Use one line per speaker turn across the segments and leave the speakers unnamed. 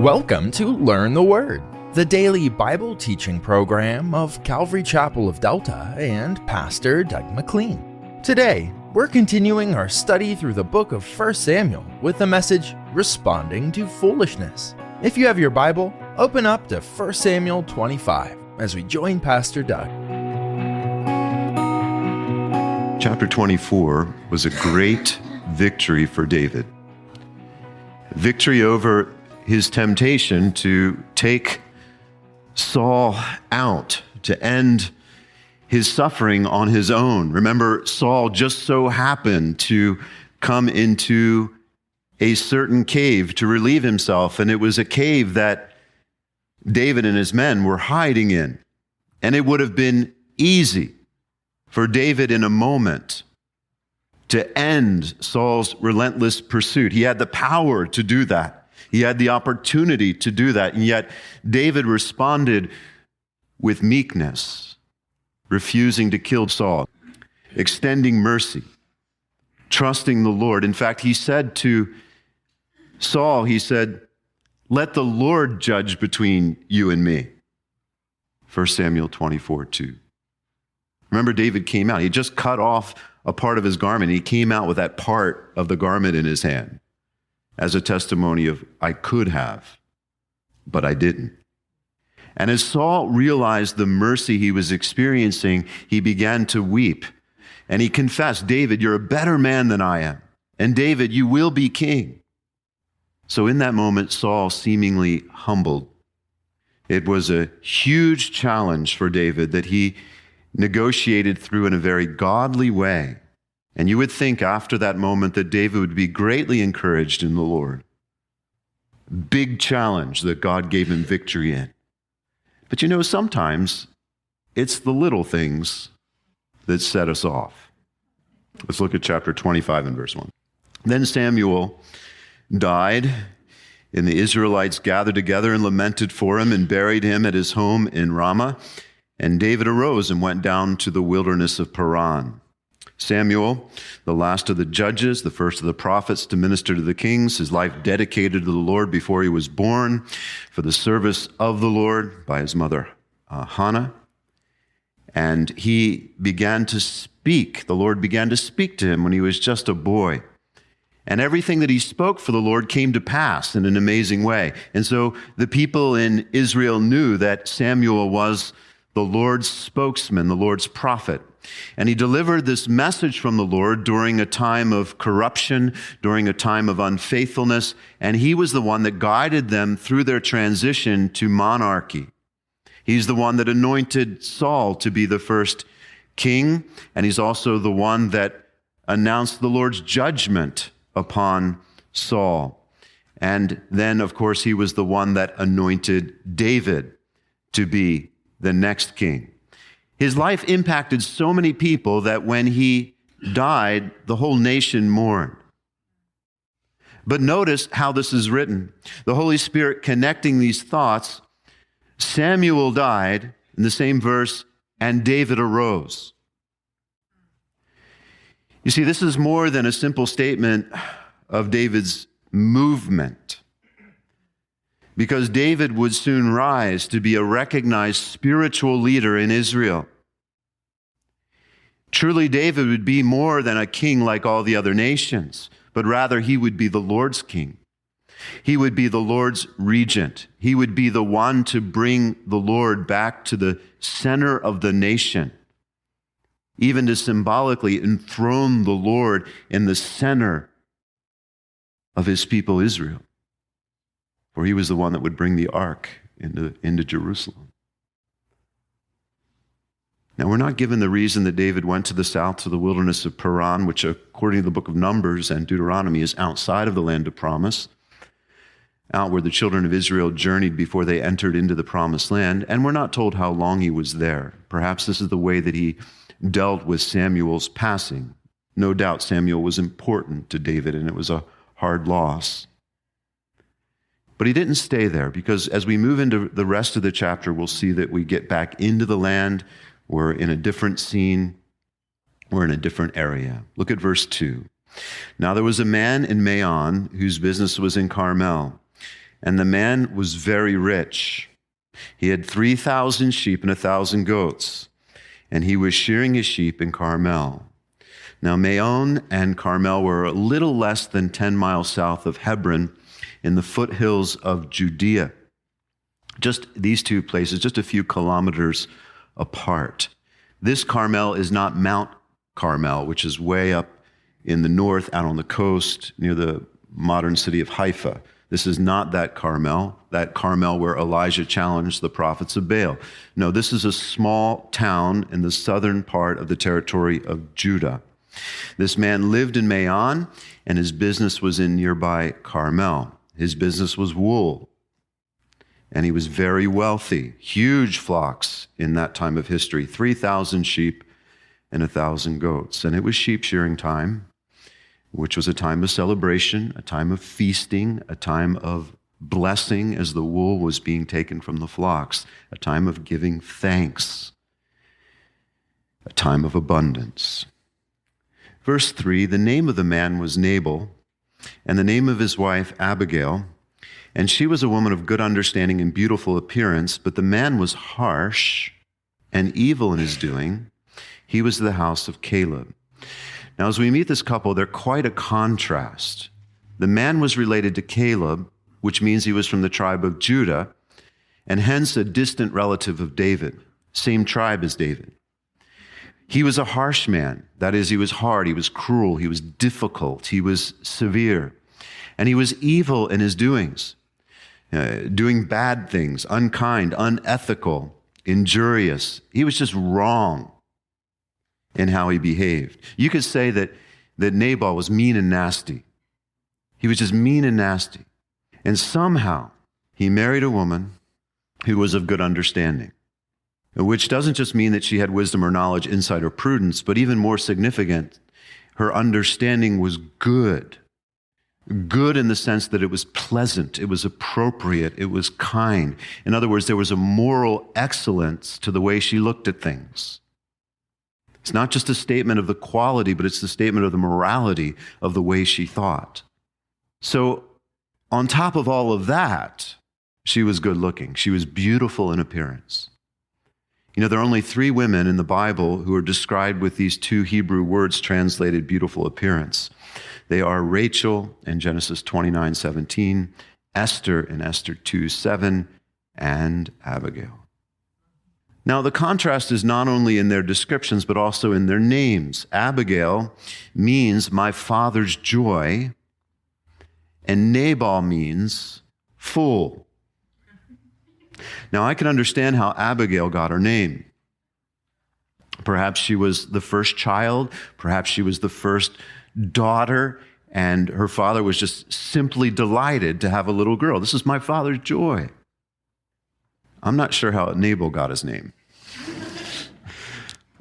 Welcome to Learn the Word, the daily Bible teaching program of Calvary Chapel of Delta and Pastor Doug McLean. Today, we're continuing our study through the book of 1 Samuel with the message, Responding to Foolishness. If you have your Bible, open up to 1 Samuel 25 as we join Pastor Doug.
Chapter 24 was a great victory for David. Victory over his temptation to take Saul out, to end his suffering on his own. Remember, Saul just so happened to come into a certain cave to relieve himself, and it was a cave that David and his men were hiding in. And it would have been easy for David in a moment to end Saul's relentless pursuit. He had the power to do that. He had the opportunity to do that, and yet David responded with meekness, refusing to kill Saul, extending mercy, trusting the Lord. In fact, he said to Saul, he said, "Let the Lord judge between you and me." 1 Samuel 24:2. Remember, David came out. He just cut off a part of his garment. He came out with that part of the garment in his hand as a testimony of, I could have, but I didn't. And as Saul realized the mercy he was experiencing, he began to weep. And he confessed, "David, you're a better man than I am. And David, you will be king." So in that moment, Saul seemingly humbled. It was a huge challenge for David that he negotiated through in a very godly way. And you would think after that moment that David would be greatly encouraged in the Lord. Big challenge that God gave him victory in. But you know, sometimes it's the little things that set us off. Let's look at chapter 25 and verse 1. Then Samuel died, and the Israelites gathered together and lamented for him and buried him at his home in Ramah. And David arose and went down to the wilderness of Paran. Samuel, the last of the judges, the first of the prophets to minister to the kings, his life dedicated to the Lord before he was born for the service of the Lord by his mother Hannah. And he began to speak. The Lord began to speak to him when he was just a boy. And everything that he spoke for the Lord came to pass in an amazing way. And so the people in Israel knew that Samuel was the Lord's spokesman, the Lord's prophet. And he delivered this message from the Lord during a time of corruption, during a time of unfaithfulness, and he was the one that guided them through their transition to monarchy. He's the one that anointed Saul to be the first king, and he's also the one that announced the Lord's judgment upon Saul. And then, of course, he was the one that anointed David to be the next king. His life impacted so many people that when he died, the whole nation mourned. But notice how this is written. The Holy Spirit connecting these thoughts. Samuel died, in the same verse, and David arose. You see, this is more than a simple statement of David's movement, because David would soon rise to be a recognized spiritual leader in Israel. Truly, David would be more than a king like all the other nations, but rather he would be the Lord's king. He would be the Lord's regent. He would be the one to bring the Lord back to the center of the nation, even to symbolically enthrone the Lord in the center of his people Israel. For he was the one that would bring the ark into Jerusalem. Now, we're not given the reason that David went to the south to the wilderness of Paran, which according to the book of Numbers and Deuteronomy is outside of the land of promise, out where the children of Israel journeyed before they entered into the promised land. And we're not told how long he was there. Perhaps this is the way that he dealt with Samuel's passing. No doubt Samuel was important to David, and it was a hard loss. But he didn't stay there, because as we move into the rest of the chapter, we'll see that we get back into the land. We're in a different scene. We're in a different area. Look at verse 2. Now there was a man in Maon whose business was in Carmel, And the man was very rich. He had 3,000 sheep and 1,000 goats, and he was shearing his sheep in Carmel. Now, Maon and Carmel were a little less than 10 miles south of Hebron in the foothills of Judea. Just these two places, just a few kilometers apart. This Carmel is not Mount Carmel, which is way up in the north, out on the coast, near the modern city of Haifa. This is not that Carmel where Elijah challenged the prophets of Baal. No, this is a small town in the southern part of the territory of Judah. This man lived in Maon, and his business was in nearby Carmel. His business was wool, and he was very wealthy. Huge flocks in that time of history, 3,000 sheep and 1,000 goats. And it was sheep shearing time, which was a time of celebration, a time of feasting, a time of blessing as the wool was being taken from the flocks, a time of giving thanks, a time of abundance. Verse 3, the name of the man was Nabal, and the name of his wife Abigail, and she was a woman of good understanding and beautiful appearance, but the man was harsh and evil in his doing. He was of the house of Caleb. Now, as we meet this couple, they're quite a contrast. The man was related to Caleb, which means he was from the tribe of Judah, and hence a distant relative of David, same tribe as David. He was a harsh man. That is, he was hard, he was cruel, he was difficult, he was severe, and he was evil in his doings, doing bad things, unkind, unethical, injurious. He was just wrong in how he behaved. You could say that Nabal was mean and nasty. He was just mean and nasty. And somehow he married a woman who was of good understanding, which doesn't just mean that she had wisdom or knowledge, insight or prudence, but even more significant, her understanding was good. Good in the sense that it was pleasant, it was appropriate, it was kind. In other words, there was a moral excellence to the way she looked at things. It's not just a statement of the quality, but it's the statement of the morality of the way she thought. So on top of all of that, she was good looking. She was beautiful in appearance. You know, there are only 3 women in the Bible who are described with these 2 Hebrew words translated beautiful appearance. They are Rachel in Genesis 29:17, Esther in Esther 2:7, and Abigail. Now, the contrast is not only in their descriptions, but also in their names. Abigail means my father's joy, and Nabal means fool. Now, I can understand how Abigail got her name. Perhaps she was the first child, perhaps she was the first daughter, and her father was just simply delighted to have a little girl. This is my father's joy. I'm not sure how Nabal got his name.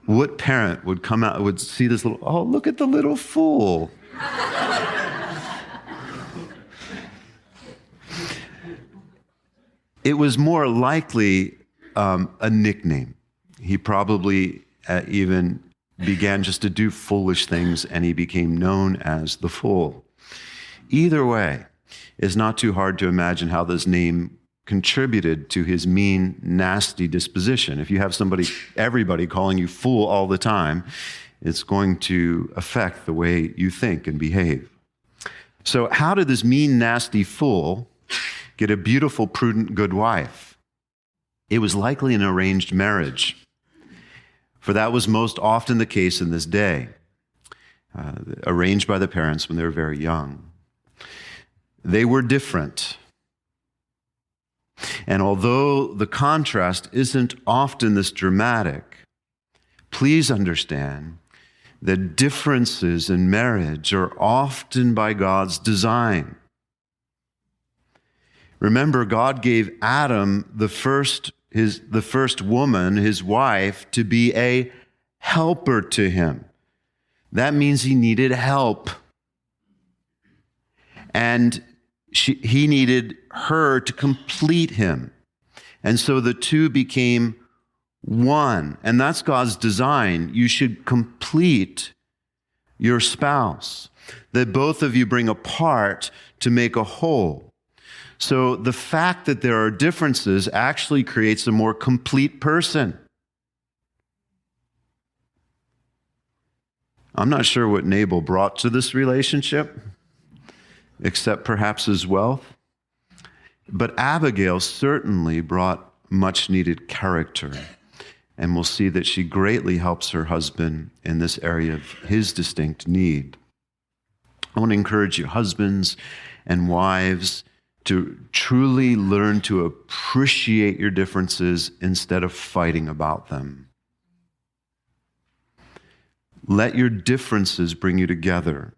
What parent would come out, would see this little, oh, look at the little fool. It was more likely a nickname. He probably even began just to do foolish things, and he became known as the fool. Either way, it's not too hard to imagine how this name contributed to his mean, nasty disposition. If you have everybody calling you fool all the time, it's going to affect the way you think and behave. So how did this mean, nasty fool get a beautiful, prudent, good wife? It was likely an arranged marriage, for that was most often the case in this day, arranged by the parents when they were very young. They were different. And although the contrast isn't often this dramatic, please understand that differences in marriage are often by God's design. Remember, God gave Adam, the first woman, his wife, to be a helper to him. That means he needed help. And he needed her to complete him. And so the two became one. And that's God's design. You should complete your spouse, that both of you bring a part to make a whole. So the fact that there are differences actually creates a more complete person. I'm not sure what Nabal brought to this relationship, except perhaps his wealth. But Abigail certainly brought much needed character. And we'll see that she greatly helps her husband in this area of his distinct need. I want to encourage you, husbands and wives, to truly learn to appreciate your differences instead of fighting about them. Let your differences bring you together,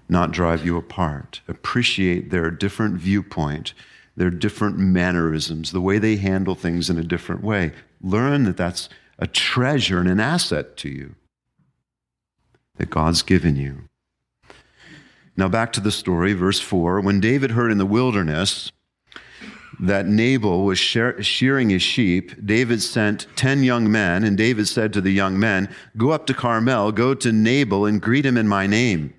not drive you apart. Appreciate their different viewpoint, their different mannerisms, the way they handle things in a different way. Learn that that's a treasure and an asset to you that God's given you. Now back to the story, verse 4. When David heard in the wilderness that Nabal was shearing his sheep, David sent 10 young men, and David said to the young men, "Go up to Carmel, go to Nabal, and greet him in my name.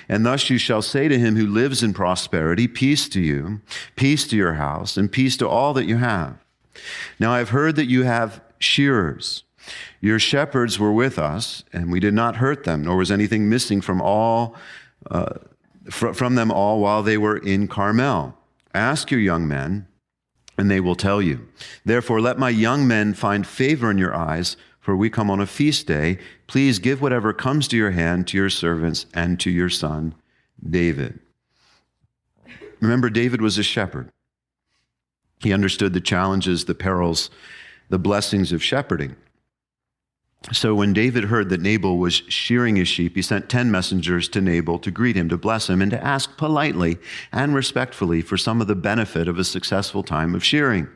And thus you shall say to him who lives in prosperity, peace to you, peace to your house, and peace to all that you have. Now I have heard that you have shearers. Your shepherds were with us, and we did not hurt them, nor was anything missing from them all while they were in Carmel. Ask your young men, and they will tell you. Therefore, let my young men find favor in your eyes, for we come on a feast day. Please give whatever comes to your hand to your servants and to your son, David." Remember, David was a shepherd. He understood the challenges, the perils, the blessings of shepherding. So when David heard that Nabal was shearing his sheep, he sent 10 messengers to Nabal to greet him, to bless him, and to ask politely and respectfully for some of the benefit of a successful time of shearing.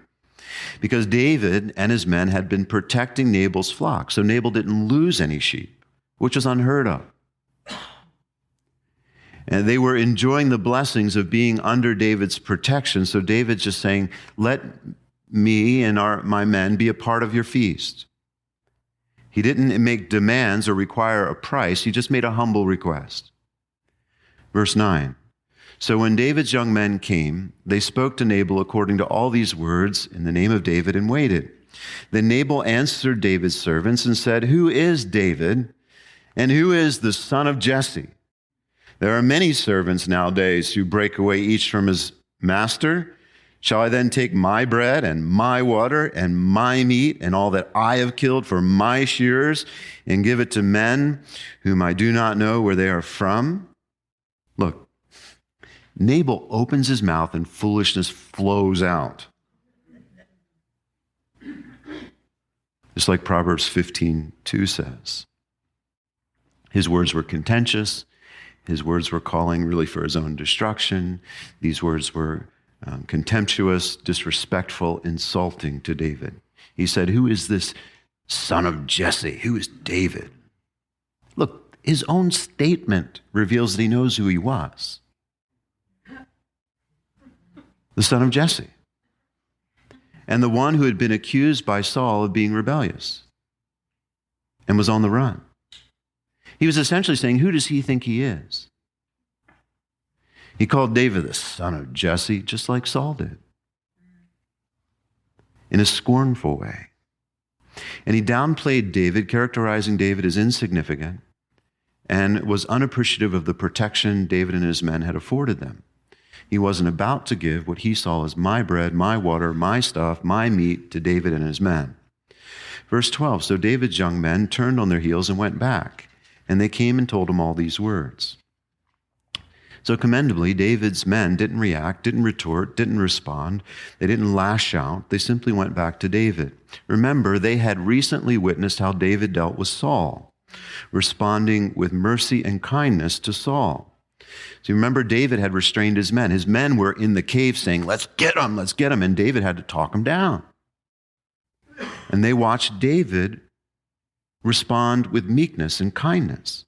Because David and his men had been protecting Nabal's flock, so Nabal didn't lose any sheep, which was unheard of. And they were enjoying the blessings of being under David's protection, so David's just saying, let me and my men be a part of your feast. He didn't make demands or require a price. He just made a humble request. Verse 9. So when David's young men came, they spoke to Nabal according to all these words in the name of David and waited. Then Nabal answered David's servants and said, "Who is David, and who is the son of Jesse? There are many servants nowadays who break away each from his master. Shall I then take my bread and my water and my meat and all that I have killed for my shearers and give it to men whom I do not know where they are from?" Look, Nabal opens his mouth and foolishness flows out. Just like Proverbs 15:2 says. His words were contentious. His words were calling really for his own destruction. These words were contemptuous, disrespectful, insulting to David. He said, "Who is this son of Jesse? Who is David?" Look, his own statement reveals that he knows who he was. The son of Jesse. And the one who had been accused by Saul of being rebellious and was on the run. He was essentially saying, who does he think he is? He called David the son of Jesse, just like Saul did, in a scornful way. And he downplayed David, characterizing David as insignificant, and was unappreciative of the protection David and his men had afforded them. He wasn't about to give what he saw as my bread, my water, my stuff, my meat to David and his men. Verse 12, so David's young men turned on their heels and went back, and they came and told him all these words. So commendably, David's men didn't react, didn't retort, didn't respond. They didn't lash out. They simply went back to David. Remember, they had recently witnessed how David dealt with Saul, responding with mercy and kindness to Saul. So remember, David had restrained his men. His men were in the cave saying, let's get him, and David had to talk them down. And they watched David respond with meekness and kindness.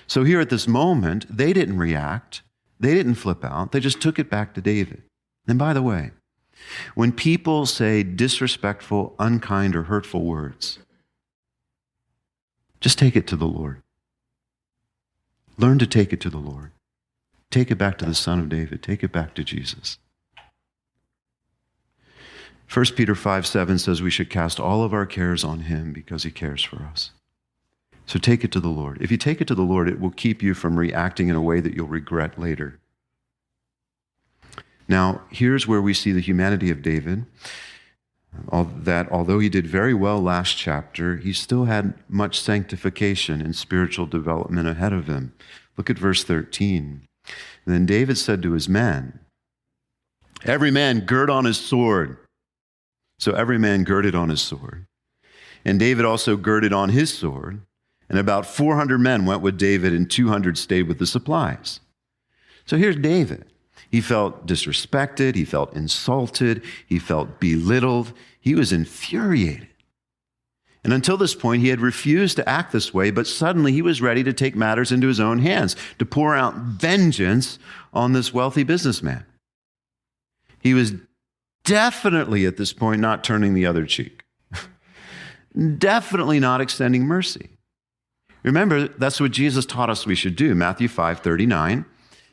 So here at this moment, they didn't react. They didn't flip out. They just took it back to David. And by the way, when people say disrespectful, unkind, or hurtful words, just take it to the Lord. Learn to take it to the Lord. Take it back to the Son of David. Take it back to Jesus. 1 Peter 5:7 says we should cast all of our cares on him because he cares for us. So take it to the Lord. If you take it to the Lord, it will keep you from reacting in a way that you'll regret later. Now, here's where we see the humanity of David. That although he did very well last chapter, he still had much sanctification and spiritual development ahead of him. Look at verse 13. And then David said to his men, every man gird on his sword. So every man girded on his sword. And David also girded on his sword. And about 400 men went with David, and 200 stayed with the supplies. So here's David. He felt disrespected. He felt insulted. He felt belittled. He was infuriated. And until this point, he had refused to act this way, but suddenly he was ready to take matters into his own hands, to pour out vengeance on this wealthy businessman. He was definitely at this point not turning the other cheek. Definitely not extending mercy. Remember, that's what Jesus taught us we should do. Matthew 5:39.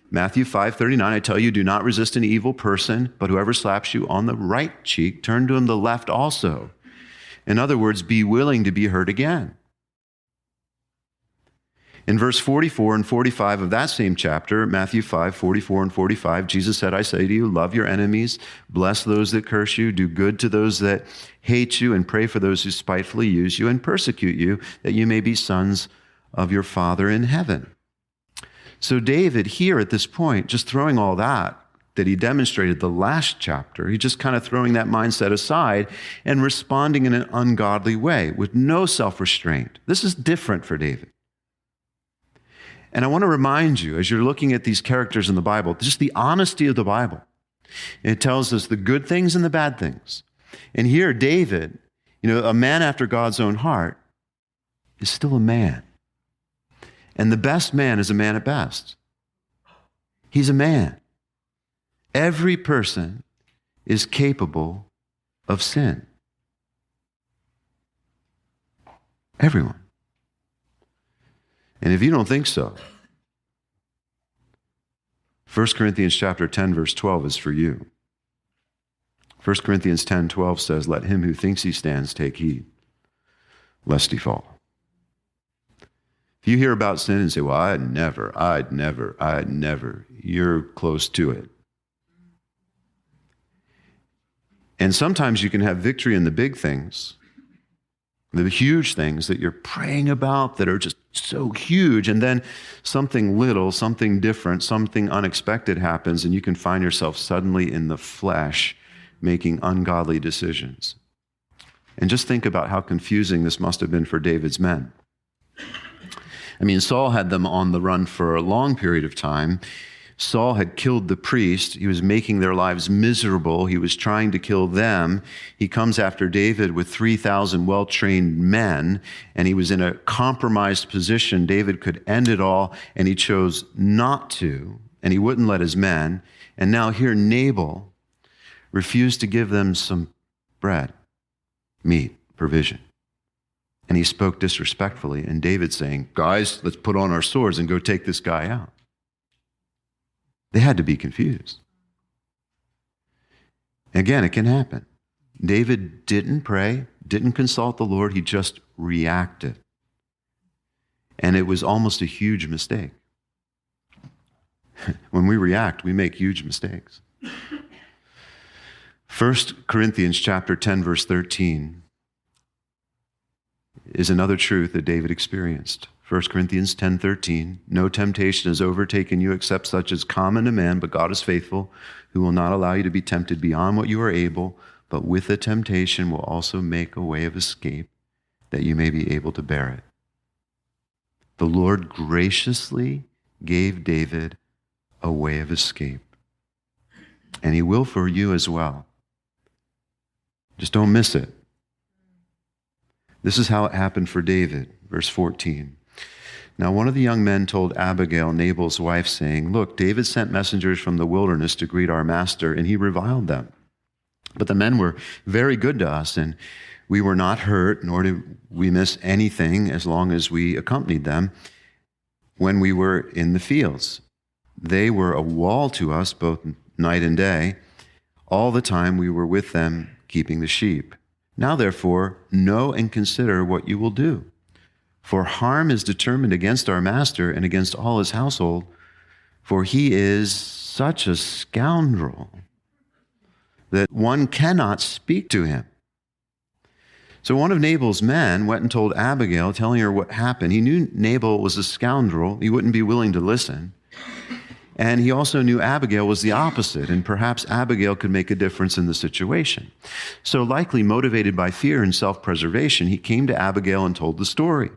Matthew 5:39, I tell you, do not resist an evil person, but whoever slaps you on the right cheek, turn to him the left also. In other words, be willing to be hurt again. In verse 44 and 45 of that same chapter, Matthew 5:44 and 45, Jesus said, I say to you, love your enemies, bless those that curse you, do good to those that hate you, and pray for those who spitefully use you and persecute you, that you may be sons of your Father in heaven. So David here at this point, just throwing all that he demonstrated the last chapter, he's just kind of throwing that mindset aside and responding in an ungodly way with no self-restraint. This is different for David. And I want to remind you, as you're looking at these characters in the Bible, just the honesty of the Bible. It tells us the good things and the bad things. And here, David, a man after God's own heart, is still a man. And the best man is a man at best. He's a man. Every person is capable of sin. Everyone. And if you don't think so, 1 Corinthians chapter 10, verse 12 is for you. 1 Corinthians 10:12 says, let him who thinks he stands take heed, lest he fall. If you hear about sin and say, well, I'd never, you're close to it. And sometimes you can have victory in the big things, the huge things that you're praying about that are just so huge, and then something little, something different, something unexpected happens, and you can find yourself suddenly in the flesh making ungodly decisions. And just think about how confusing this must have been for David's men. I mean, Saul had them on the run for a long period of time. Saul had killed the priest. He was making their lives miserable. He was trying to kill them. He comes after David with 3,000 well-trained men, and he was in a compromised position. David could end it all, and he chose not to, and he wouldn't let his men. And now here Nabal refused to give them some bread, meat, provision. And he spoke disrespectfully, and David saying, guys, let's put on our swords and go take this guy out. They had to be confused. Again, it can happen. David didn't pray, didn't consult the Lord, he just reacted. And it was almost a huge mistake. When we react, we make huge mistakes. 1 Corinthians chapter 10, verse 13 is another truth that David experienced. 1 Corinthians 10:13, no temptation has overtaken you except such as common to man, but God is faithful, who will not allow you to be tempted beyond what you are able, but with the temptation will also make a way of escape that you may be able to bear it. The Lord graciously gave David a way of escape, and he will for you as well. Just don't miss it. This is how it happened for David, verse 14. Now one of the young men told Abigail, Nabal's wife, saying, look, David sent messengers from the wilderness to greet our master, and he reviled them. But the men were very good to us, and we were not hurt, nor did we miss anything as long as we accompanied them when we were in the fields. They were a wall to us both night and day. All the time we were with them keeping the sheep. Now, therefore, know and consider what you will do. For harm is determined against our master and against all his household, for he is such a scoundrel that one cannot speak to him. So one of Nabal's men went and told Abigail, telling her what happened. He knew Nabal was a scoundrel. He wouldn't be willing to listen. And he also knew Abigail was the opposite, and perhaps Abigail could make a difference in the situation. So likely motivated by fear and self-preservation, he came to Abigail and told the story.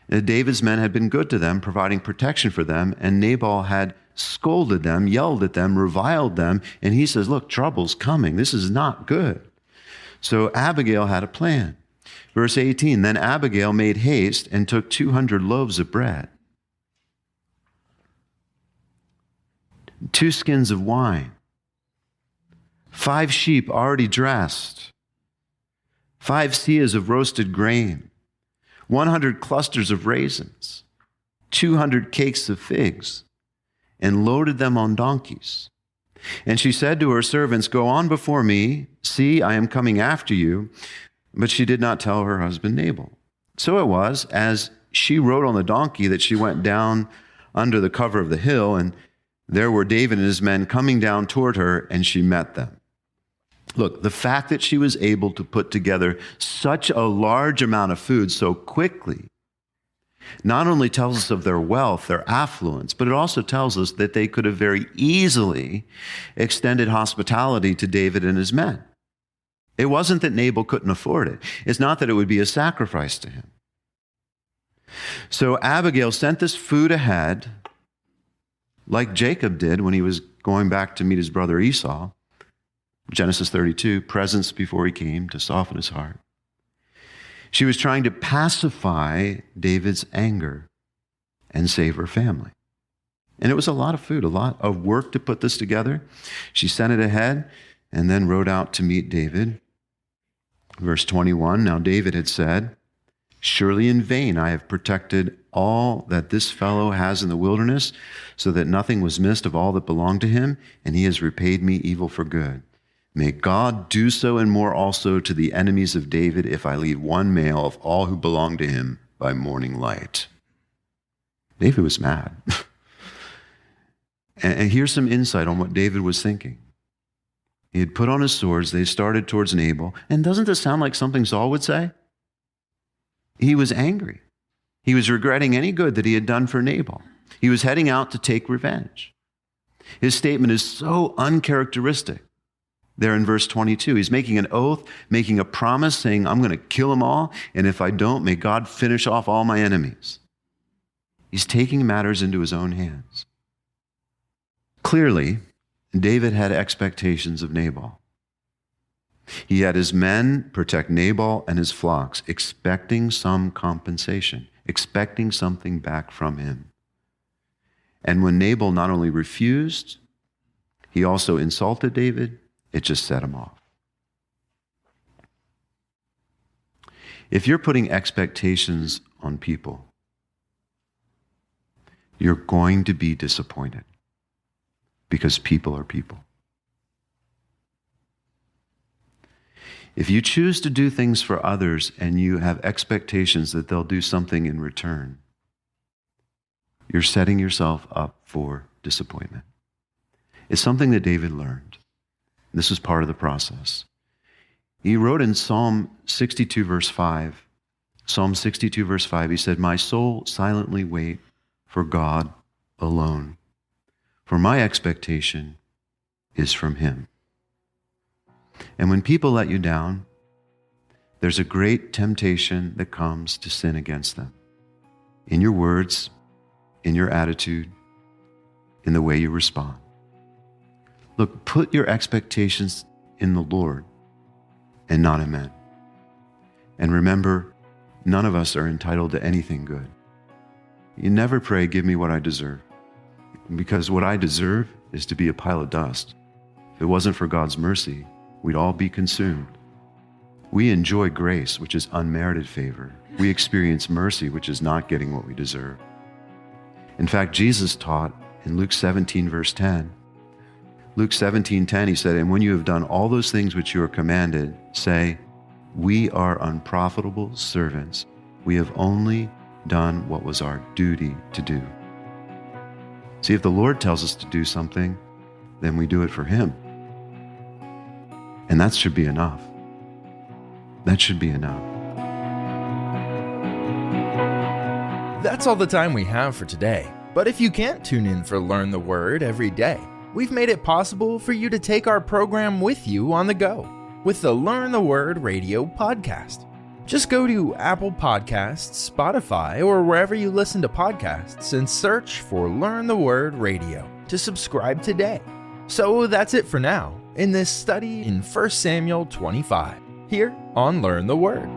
David's men had been good to them, providing protection for them, and Nabal had scolded them, yelled at them, reviled them, and he says, look, trouble's coming. This is not good. So Abigail had a plan. Verse 18, then Abigail made haste and took 200 loaves of bread, 2 skins of wine, 5 sheep already dressed, 5 seahs of roasted grain, 100 clusters of raisins, 200 cakes of figs, and loaded them on donkeys. And she said to her servants, go on before me. See, I am coming after you. But she did not tell her husband Nabal. So it was, as she rode on the donkey, that she went down under the cover of the hill, and there were David and his men coming down toward her, and she met them. Look, the fact that she was able to put together such a large amount of food so quickly not only tells us of their wealth, their affluence, but it also tells us that they could have very easily extended hospitality to David and his men. It wasn't that Nabal couldn't afford it. It's not that it would be a sacrifice to him. So Abigail sent this food ahead, like Jacob did when he was going back to meet his brother Esau. Genesis 32, presents before he came to soften his heart. She was trying to pacify David's anger and save her family. And it was a lot of food, a lot of work to put this together. She sent it ahead and then rode out to meet David. Verse 21, now David had said, surely in vain I have protected all that this fellow has in the wilderness, so that nothing was missed of all that belonged to him, and he has repaid me evil for good. May God do so and more also to the enemies of David if I leave one male of all who belong to him by morning light. David was mad. And here's some insight on what David was thinking. He had put on his swords. They started towards Nabal. And doesn't this sound like something Saul would say? He was angry. He was regretting any good that he had done for Nabal. He was heading out to take revenge. His statement is so uncharacteristic. There in verse 22, he's making an oath, making a promise, saying, I'm going to kill them all, and if I don't, may God finish off all my enemies. He's taking matters into his own hands. Clearly, David had expectations of Nabal. He had his men protect Nabal and his flocks, expecting some compensation, expecting something back from him. And when Nabal not only refused, he also insulted David. It just set him off. If you're putting expectations on people, you're going to be disappointed because people are people. If you choose to do things for others and you have expectations that they'll do something in return, you're setting yourself up for disappointment. It's something that David learned. This was part of the process. He wrote in Psalm 62, verse 5, Psalm 62, verse 5, he said, my soul silently wait for God alone, for my expectation is from him. And when people let you down, there's a great temptation that comes to sin against them. In your words, in your attitude, in the way you respond. Look, put your expectations in the Lord and not in men. And remember, none of us are entitled to anything good. You never pray, give me what I deserve. Because what I deserve is to be a pile of dust. If it wasn't for God's mercy, we'd all be consumed. We enjoy grace, which is unmerited favor. We experience mercy, which is not getting what we deserve. In fact, Jesus taught in Luke 17, verse 10. Luke 17:10, he said, "And when you have done all those things which you are commanded, say, we are unprofitable servants. We have only done what was our duty to do." See, if the Lord tells us to do something, then we do it for him. And that should be enough. That should be enough.
That's all the time we have for today. But if you can't tune in for Learn the Word every day, we've made it possible for you to take our program with you on the go with the Learn the Word radio podcast. Just go to Apple Podcasts, Spotify, or wherever you listen to podcasts and search for Learn the Word Radio to subscribe today. So that's it for now in this study in 1 Samuel 25 here on Learn the Word.